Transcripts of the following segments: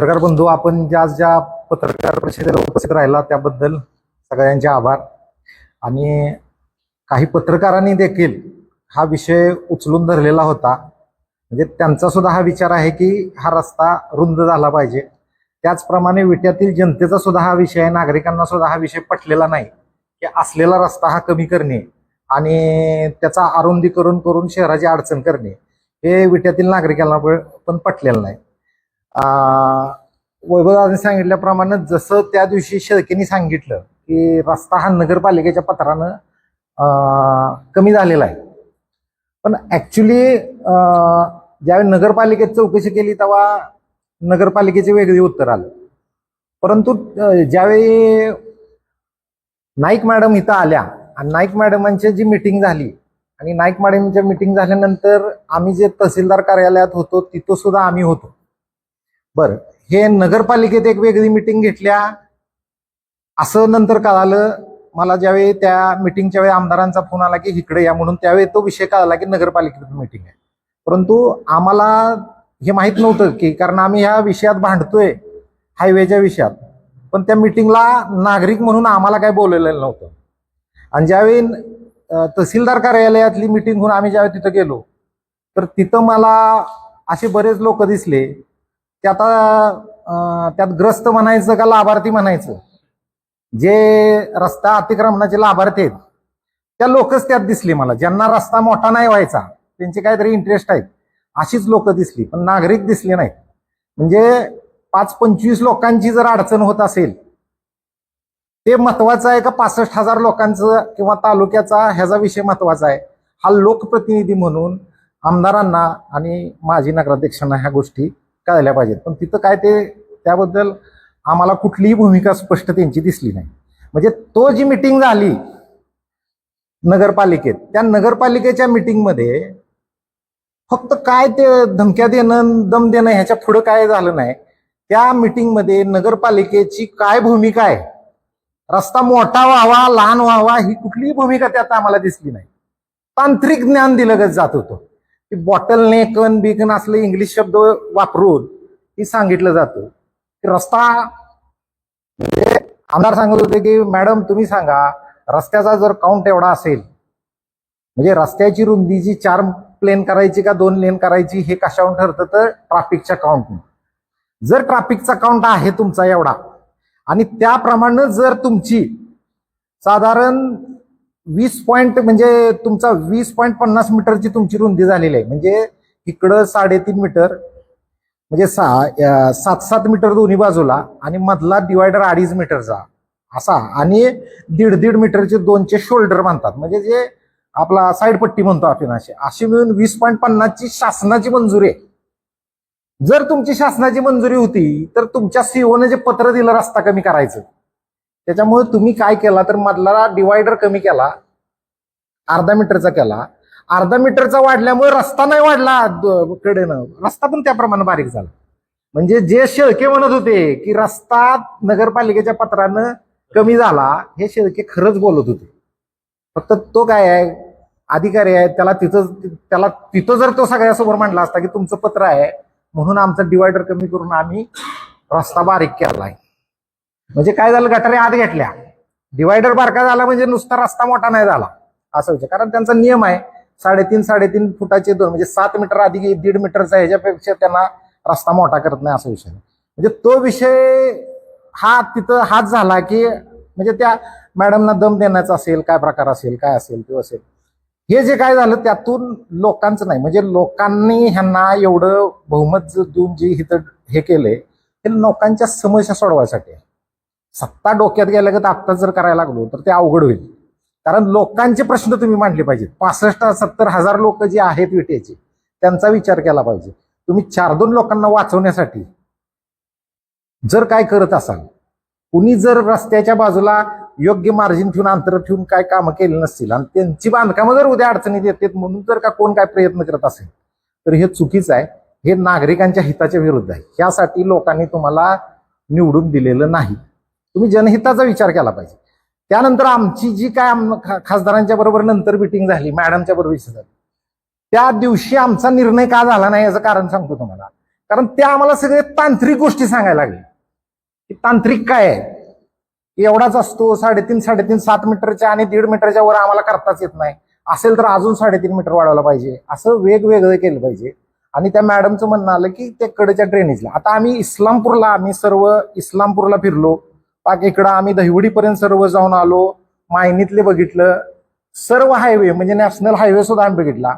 पत्रकार बंधू, आपण ज्या पत्रकार परिषदेला उपस्थित राहिला त्याबद्दल सगळ्यांचे आभार. आणि काही पत्रकारांनी देखील हा विषय उचलून धरलेला होता. म्हणजे त्यांचा सुद्धा हा विचार आहे की हा रस्ता रुंद झाला पाहिजे. त्याचप्रमाणे विट्यातील जनतेचा सुद्धा हा विषय आहे, नागरिकांना सुद्धा हा विषय पटलेला नाही की असलेला रस्ता हा कमी करणे आणि त्याचा अरुंदीकरण करून शहराची अडचण करणे हे विट्यातील नागरिकांना पण पटलेलं नाही. वैभवदादांनी सांगितल्याप्रमाणे जसं त्या दिवशी शेळकेंनी सांगितलं की रस्ता हा नगरपालिकेच्या पत्रानं कमी झालेला आहे, पण ऍक्च्युली ज्यावेळी नगरपालिकेत चौकशी केली तेव्हा नगरपालिकेचे वेगळे उत्तर आलं. परंतु ज्यावेळी नाईक मॅडम इथं आल्या आणि नाईक मॅडमांची जी मिटिंग झाली आणि नाईक मॅडमच्या मिटिंग झाल्यानंतर आम्ही जे तहसीलदार कार्यालयात होतो तिथं सुद्धा आम्ही होतो. बरं, हे नगरपालिकेत एक वेगळी मिटिंग घेतल्या असं नंतर कळालं मला. ज्यावेळी त्या मिटिंगच्या वेळी आमदारांचा फोन आला की इकडे या म्हणून, त्यावेळी तो विषय कळाला की नगरपालिकेत मिटिंग आहे. परंतु आम्हाला हे माहीत नव्हतं की, कारण आम्ही ह्या विषयात भांडतोय हायवेच्या विषयात, पण त्या मिटिंगला नागरिक म्हणून आम्हाला काय बोललेलं नव्हतं. आणि ज्यावेळी तहसीलदार कार्यालयातली मिटिंग होऊन आम्ही ज्यावेळी तिथं गेलो तर तिथं मला असे बरेच लोक दिसले. त्यात ग्रस्त म्हणायचं का लाभार्थी म्हणायचं, जे रस्ता अतिक्रमणाचे लाभार्थी आहेत त्या लोकच त्यात दिसली मला. ज्यांना रस्ता मोठा नाही व्हायचा, त्यांचे काहीतरी इंटरेस्ट आहेत, अशीच लोक दिसली, पण नागरिक दिसले नाहीत. म्हणजे 5-25 लोकांची जर अडचण होत असेल ते महत्वाचं आहे का 65,000 लोकांचं किंवा तालुक्याचा ह्याचा विषय महत्वाचा आहे? हा लोकप्रतिनिधी म्हणून आमदारांना आणि माजी नगराध्यक्षांना ह्या गोष्टी कळल्या पाहिजेत. पण तिथं काय ते त्याबद्दल आम्हाला कुठलीही भूमिका स्पष्ट त्यांची दिसली नाही. म्हणजे तो जी मिटिंग झाली नगरपालिकेत, त्या नगरपालिकेच्या मिटिंगमध्ये फक्त काय ते धमक्या देणं दम देणं ह्याच्या पुढं काय झालं नाही. त्या मिटिंगमध्ये नगरपालिकेची काय भूमिका आहे, रस्ता मोठा व्हावा लहान व्हावा ही कुठलीही भूमिका त्यात आम्हाला दिसली नाही. तांत्रिक ज्ञान दिलं जात होतं की बॉटल नेकन बिकन असले इंग्लिश शब्द वापरून ही सांगितलं जातं की रस्ता. म्हणजे आमदार सांगत होते की मॅडम तुम्ही सांगा रस्त्याचा जर काउंट एवढा असेल, म्हणजे रस्त्याची रुंदी जी 4 लेन करायची का 2 लेन करायची हे कशावरून ठरतं, तर ट्रॅफिकच्या काउंटने. जर ट्रॅफिकचा काउंट आहे तुमचा एवढा आणि त्याप्रमाणे जर तुमची साधारण 20 पॉईंट म्हणजे तुमचा 20.50 मीटरची तुमची रुंदी झालेली आहे, म्हणजे इकडं 3.5 मीटर म्हणजे 7-7 मीटर दोन्ही बाजूला आणि मधला डिवायडर 2.5 मीटरचा असा आणि 1.5 मीटरचे 2चे शोल्डर बांधतात, म्हणजे जे आपला साईड पट्टी म्हणतो आपण, अशी मिळून 20.50ची शासनाची मंजुरी आहे. जर तुमची शासनाची मंजुरी होती तर तुमच्या सीओने जे पत्र दिलं रस्ता कमी करायचं, त्याच्यामुळे तुम्ही काय केला तर मधला डिवायडर कमी केला, 1/2 मीटरचा केला. 1/2 मीटरचा वाढल्यामुळे रस्ता नाही वाढला कडेनं, रस्ता पण त्याप्रमाणे बारीक झाला. म्हणजे जे शेळके म्हणत होते की रस्ता नगरपालिकेच्या पत्रानं कमी झाला, हे शेळके खरंच बोलत होते. फक्त तो काय आहे अधिकारी आहे, त्याला तिथं जर तो सगळ्यासमोर मांडला असता की तुमचं पत्र आहे म्हणून आमचं डिवायडर कमी करून आम्ही रस्ता बारीक केलाय. म्हणजे काय झालं, गटारे आत घेतल्या, डिवायडर बारका झाला म्हणजे नुसता रस्ता मोठा नाही झाला असं विचार. कारण त्यांचा नियम आहे 3.5 फुटाचे 2 म्हणजे 7 मीटर अधिक 1.5 मीटरचा, ह्याच्यापेक्षा त्यांना रस्ता मोठा करत नाही असं विषय. म्हणजे तो विषय हा तिथं हाच झाला की म्हणजे त्या मॅडमना दम देण्याचा असेल, काय प्रकार असेल, काय असेल ते असेल. हे जे काय झालं त्यातून लोकांचं नाही, म्हणजे लोकांनी ह्यांना एवढं बहुमत देऊन जे इथं हे केलंय हे लोकांच्या समस्या सोडवायसाठी. सत्ता डोक्यात गेल्या तर आत्ता जर करायला लागलो तर ते अवघड होईल. कारण लोकांचे प्रश्न तुम्ही मांडले पाहिजेत. 65-70 हजार लोक जे आहेत विट्याचे त्यांचा विचार केला पाहिजे. तुम्ही 4-2 लोकांना वाचवण्यासाठी जर काय करत असाल, कुणी जर रस्त्याच्या बाजूला योग्य मार्जिन ठेवून अंतर ठेवून काय कामं केली नसतील आणि त्यांची बांधकामं जर उद्या अडचणीत येतात म्हणून जर का कोण काय प्रयत्न करत असेल तर हे चुकीचं आहे. हे नागरिकांच्या हिताच्या विरुद्ध आहे. ह्यासाठी लोकांनी तुम्हाला निवडून दिलेलं नाही. तुम्ही जनहिताचा विचार केला पाहिजे. त्यानंतर आमची जी काय खासदारांच्या बरोबर नंतर मिटिंग झाली, मॅडमच्या बरोबर झाली, त्या दिवशी आमचा निर्णय का झाला नाही याचं कारण सांगतो तुम्हाला. कारण ते आम्हाला सगळे तांत्रिक गोष्टी सांगायला लागले की तांत्रिक काय आहे, एवढाच असतो 3.5 7 मीटरच्या आणि 1.5 मीटरच्या वर आम्हाला करताच येत नाही, असेल तर अजून 3.5 मीटर वाढवलं पाहिजे, असं वेगवेगळं केलं पाहिजे. आणि त्या मॅडमचं म्हणणं आलं की ते कडच्या ड्रेनेजला. आता आम्ही सर्व इस्लामपूरला फिरलो, पाक इकडं आम्ही दहिवडीपर्यंत सर्व जाऊन आलो, मायनीतले बघितलं, सर्व हायवे म्हणजे नॅशनल हायवे सुद्धा आम्ही बघितला.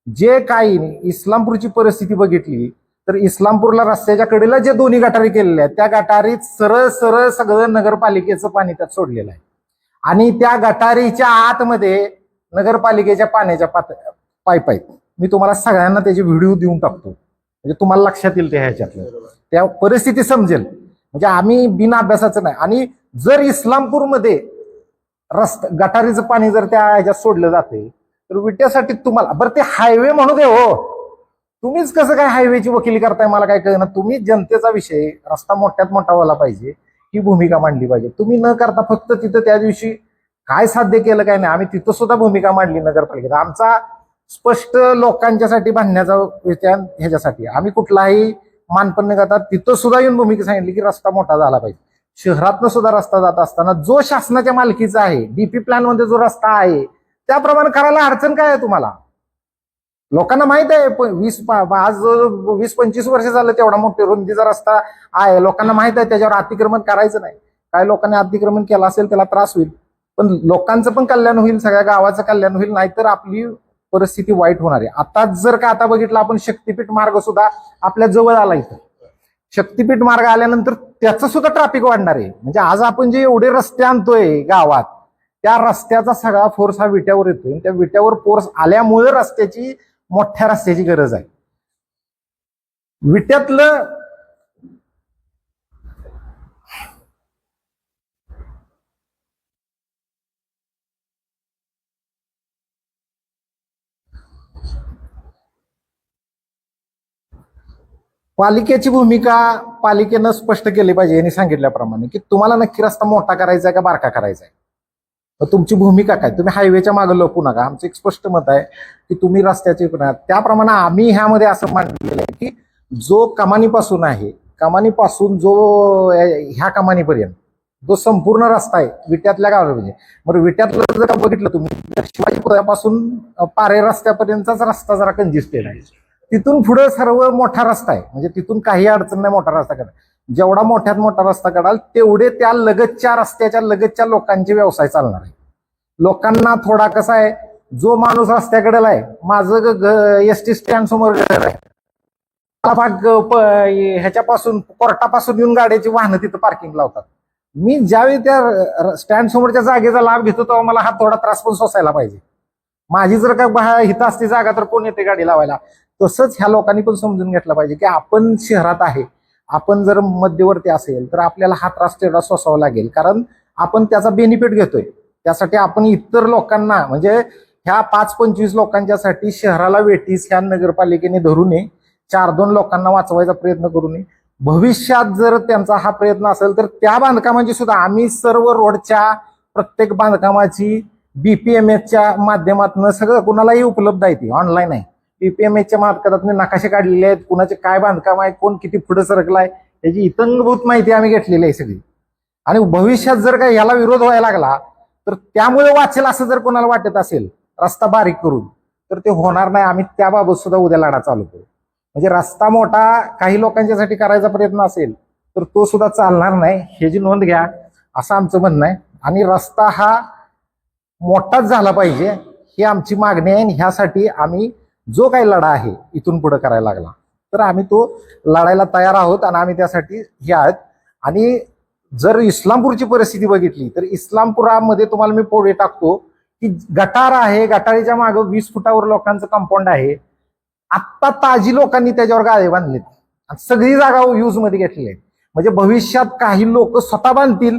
जे काही इस्लामपूरची परिस्थिती बघितली तर इस्लामपूरला रस्त्याच्या कडेला जे दोन्ही गटारी केलेल्या आहेत त्या गटारीत सरळ सरळ सगळं नगरपालिकेचं पाणी त्यात सोडलेलं आहे. आणि त्या गटारीच्या आतमध्ये नगरपालिकेच्या पाण्याच्या पाईप आहेत. मी तुम्हाला सगळ्यांना त्याचे व्हिडिओ देऊन टाकतो, म्हणजे तुम्हाला लक्षात येईल ते ह्याच्यातलं, त्या परिस्थिती समजेल. म्हणजे आम्ही बिना अभ्यासाचं नाही. आणि जर इस्लामपूरमध्ये गटारीचं पाणी जर त्या ह्याच्यात सोडलं जाते तर विट्यासाठी तुम्हाला बरं ते हायवे म्हणू दे हो, तुम्हीच कसं काय हायवेची वकिली करताय मला काय कळणार. तुम्ही जनतेचा विषय, रस्ता मोठ्यात मोठा व्हायला पाहिजे ही भूमिका मांडली पाहिजे. तुम्ही न करता फक्त तिथं त्या दिवशी काय साध्य केलं काय नाही, आम्ही तिथं सुद्धा भूमिका मांडली नगरपालिकेत. आमचा स्पष्ट लोकांच्यासाठी बांधण्याचा ह्याच्यासाठी आम्ही कुठलाही मानपण न करता तिथं सुद्धा येऊन भूमिका सांगितली की रस्ता मोठा झाला पाहिजे. शहरातनं सुद्धा रस्ता जात असताना जो शासनाच्या मालकीचा आहे, डीपी प्लॅन मध्ये जो रस्ता आहे त्याप्रमाणे करायला अडचण काय आहे तुम्हाला. लोकांना माहित आहे आज 20-25 वर्ष झालं तेवढा मोठा रुंदीचा रस्ता आहे, लोकांना माहित आहे त्याच्यावर अतिक्रमण करायचं नाही. काय लोकांनी अतिक्रमण केलं असेल त्याला त्रास होईल, पण लोकांचं पण कल्याण होईल, सगळ्या गावाचं कल्याण होईल, नाहीतर आपली परिस्थिती वाईट होणार आहे. आता जर का आता बघितलं आपण शक्तीपीठ मार्ग सुद्धा आपल्या जवळ आला, इथं शक्तीपीठ मार्ग आल्यानंतर त्याचं सुद्धा ट्रॅफिक वाढणार आहे. म्हणजे आज आपण जे एवढे रस्ते आणतोय गावात त्या रस्त्याचा सगळा फोर्स हा विट्यावर येतोय. त्या विट्यावर फोर्स आल्यामुळे मोठ्या रस्त्याची गरज आहे. विट्यातलं पालिकेची भूमिका पालिकेनं स्पष्ट केली पाहिजे. यांनी सांगितल्याप्रमाणे की तुम्हाला नक्की रस्ता मोठा करायचा आहे का बारका करायचा आहे, तुमची भूमिका काय. तुम्ही हायवेच्या मागे लपू नका. आमचं एक स्पष्ट मत आहे की तुम्ही रस्त्याची त्याप्रमाणे आम्ही ह्यामध्ये असं मांडलेलं आहे की जो कमानीपासून आहे, कमानीपासून जो ह्या कमानीपर्यंत जो संपूर्ण रस्ता आहे विट्यातल्या गावामध्ये, मग विट्यातलं जर बघितलं तुम्ही शिवाजीपुरापासून पारे रस्त्यापर्यंतचाच रस्ता जरा कंजेस्टेड आहे. तिथून पुढे सर्व मोठा रस्ता आहे, म्हणजे तिथून काही अडचण नाही मोठा रस्ता करा. जेवढा मोठ्यात मोठा रस्ता काढाल तेवढे त्या लगतच्या रस्त्याच्या लगतच्या लोकांचे व्यवसाय चालणार आहे. लोकांना थोडा कसा आहे, जो माणूस रस्त्याकडेला आहे, माझं एसटी स्टँड समोर घर आहे, ह्याच्यापासून कोर्टापासून येऊन गाड्याची वाहनं तिथं पार्किंग लावतात. मी ज्यावेळी त्या स्टँड समोरच्या जागेचा लाभ घेतो तेव्हा मला हा थोडा त्रास पण सोसायला पाहिजे. माझी जर का हिथं असती जागा तर कोण येते गाडी लावायला. तसंच ह्या लोकांनी पण समजून घेतलं पाहिजे की आपण शहरात आहे, आपण जर मध्यवर्ती असेल तर आपल्याला हा त्रास तेवढा सोसावा लागेल, कारण आपण त्याचा बेनिफिट घेतोय. त्यासाठी आपण इतर लोकांना म्हणजे ह्या 5-25 लोकांच्यासाठी शहराला वेटीस ह्या नगरपालिकेने धरू नये, 4-2 लोकांना वाचवायचा प्रयत्न करू नये. भविष्यात जर त्यांचा हा प्रयत्न असेल तर त्या बांधकामाची सुद्धा आम्ही सर्व रोडच्या प्रत्येक बांधकामाची BPMHच्या माध्यमातून सगळं कुणालाही उपलब्ध आहे, ती ऑनलाईन आहे. BPMHच्या माध्यमातून नकाशे काढलेले आहेत, कुणाचे काय बांधकाम आहे, कोण किती पुढे सरकलाय याची इतंभूत माहिती आम्ही घेतलेली आहे सगळी. आणि भविष्यात जर का याला विरोध व्हायला लागला तर त्यामुळे वाचेल असं जर कोणाला वाटत असेल रस्ता बारीक करून तर ते होणार नाही. आम्ही त्याबाबत सुद्धा उद्या लढा चालू करू. म्हणजे रस्ता मोठा काही लोकांच्यासाठी करायचा प्रयत्न असेल तर तो सुद्धा चालणार नाही, ह्याची नोंद घ्या असं आमचं म्हणणं आहे. आणि रस्ता हा मोठाच झाला पाहिजे ही आमची मागणी आहे. आणि ह्यासाठी आम्ही जो काही लढा आहे इथून पुढे करायला लागला तर आम्ही तो लढायला तयार आहोत आणि आम्ही त्यासाठी हे आहेत. आणि जर इस्लामपूरची परिस्थिती बघितली तर इस्लामपुरामध्ये तुम्हाला मी पोळे टाकतो की गटार आहे, गटारीच्या मागे 20 फुटावर लोकांचं कंपाऊंड आहे. आत्ता ताजी लोकांनी त्याच्यावर गाळे बांधलेत, सगळी जागा यूज मध्ये घेतलेली आहे. म्हणजे भविष्यात काही लोक स्वतः बांधतील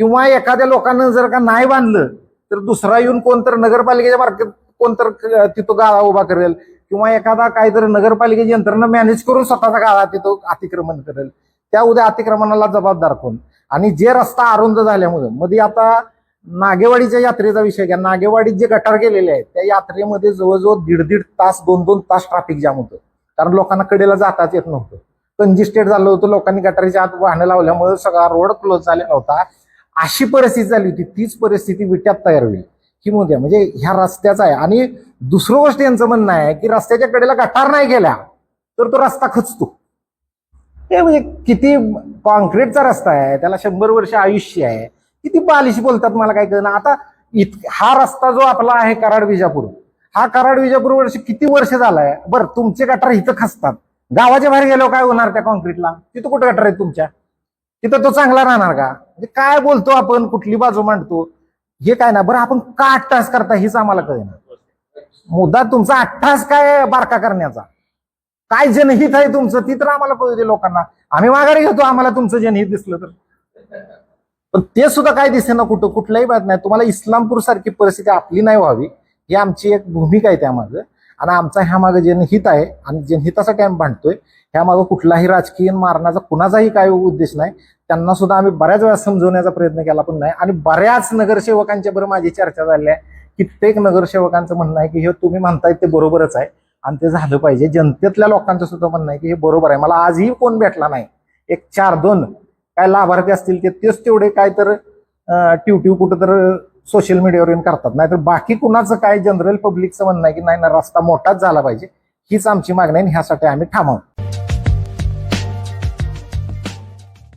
किंवा एखाद्या लोकांना जर का नाही बांधलं तर दुसरा येऊन कोणतर नगरपालिकेच्या मार्फत कोणतर तिथं गाळा उभा करेल किंवा एखादा काहीतरी नगरपालिकेची यंत्रणा मॅनेज करून स्वतःचा गाळा तिथं अतिक्रमण करेल. त्या उद्या अतिक्रमणाला जबाबदार कोण. आणि जे रस्ता अरुंद झाल्यामुळे मध्ये आता नागेवाडीच्या यात्रेचा विषय घ्या, नागेवाडीत जे गटार गेलेले आहेत त्या यात्रेमध्ये जवळजवळ 1.5 तास 2 तास ट्रॅफिक जाम होतं, कारण लोकांना कडेला जाताच येत नव्हतं. कंजेस्टेड झालं होतं, लोकांनी गटारीच्या आत वाहनं लावल्यामुळे सगळा रोड क्लोज झालेला होता. अशी परिस्थिती झाली होती. तीच परिस्थिती विट्यात तयार होईल ही मोद्या म्हणजे ह्या रस्त्याचा आहे. आणि दुसरं गोष्ट यांचं म्हणणं आहे की रस्त्याच्या कडेला गटार नाही गेल्या तर तो रस्ता खचतो. हे म्हणजे किती कॉन्क्रीटचा रस्ता आहे, त्याला 100 वर्ष आयुष्य आहे. किती बालिश बोलतात मला काय कळलं. आता हा रस्ता जो आपला आहे कराड विजापूर, हा कराड विजापूर किती वर्ष झालाय. बरं तुमचे गटार इथं खचतात, गावाच्या बाहेर गेलो काय होणार त्या कॉन्क्रीटला? तिथं कुठं गटार आहेत तुमच्या? तिथं तो चांगला राहणार का? म्हणजे काय बोलतो आपण, कुठली बाजू मांडतो हे काय ना. बरं आपण का अट्टास करता हेच आम्हाला कळेना. मुद्दा तुमचा अट्टास काय बारका करण्याचा, काय जनहित आहे तुमचं ती तर आम्हाला कळू दे लोकांना. आम्ही माघारी घेतो आम्हाला तुमचं जनहित दिसलं तर. पण ते सुद्धा काय दिसे ना कुठं, कुठल्याही बात नाही. तुम्हाला इस्लामपूर सारखी परिस्थिती आपली नाही व्हावी ही आमची एक भूमिका आहे त्यामागं. आणि आमचा ह्यामागं जनहित आहे आणि जनहितासाठी आम्ही भांडतोय. ह्यामागं कुठलाही राजकीय मारण्याचा कुणाचाही काय उद्देश नाही. त्यांना सुद्धा आम्ही बऱ्याच वेळा समजवण्याचा प्रयत्न केला पण नाही. आणि बऱ्याच नगरसेवकांच्या बरोबर माझी चर्चा झाली आहे. कित्येक नगरसेवकांचं म्हणणं आहे की हे तुम्ही म्हणताय ते बरोबरच आहे आणि ते झालं पाहिजे. जनतेतल्या लोकांचं सुद्धा म्हणणं आहे की हे बरोबर आहे. मला आजही कोण भेटला नाही, एक 4-2 काय लाभार्थी असतील तेच तेवढे काय तर ट्यूट्यू कुठं तर सोशल मीडियावर येऊन करतात. नाहीतर बाकी कुणाचं काय जनरल पब्लिकचं म्हणणं आहे की नाही ना रस्ता मोठाच झाला पाहिजे हीच आमची मागणी आहे. ह्यासाठी आम्ही ठाम आहोत.